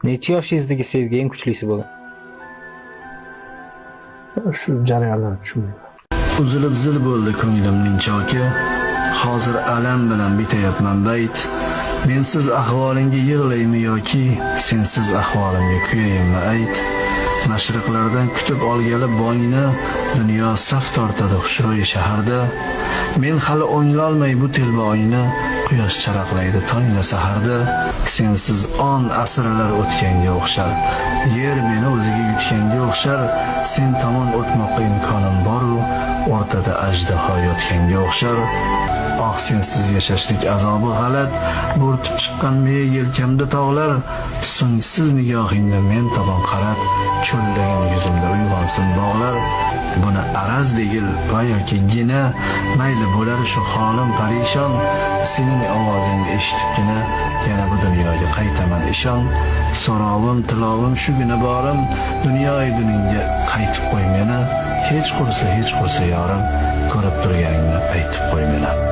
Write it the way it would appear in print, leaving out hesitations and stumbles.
Necha yoshingizdagi sevgi eng kuchlisi bo'ldi? Shu jarayonlarni tushunmayman. Uzilib zil bo'ldi ko'nglimning choki, hozir alam bilan bityapman bayt. Mensiz ahvolingga yig'laymi yoki sensiz ahvolimga kuyaymi ayt. Mashriqlardan kutib olgali boyni, dunyo saf tortadi xushro'y shaharda. Men hali o'nglolmay bu telboyni, quyosh charaqlaydi tongla saharda. Sensiz on asrlar o'tganga o'xshar, yer meni o'ziga yutganga o'xshar. Sen tomon o'tmoqqa imkonim bor-u, o'rtada ajdaho yotganga o'xshar. Ah, sensiz yashashlik azobi g'alat, bo'rtib chiqqan men yelkamda tog'lar. So'ngsiz nigohingni men tomon qarat, cho'llagan yuzimda uyg'onsin bog'lar. Buni araz degil va yoki gina, mayli bo'lar shu holim parishon. Sening ovozingni eshitibgina yana bu dunyoga qaytaman ishon. So'rovim tilovim shugina borim, dunyoy duningga qaytib qo'y meni. Hech qursa yorim, ko'rib turganingni aytib qo'y meni.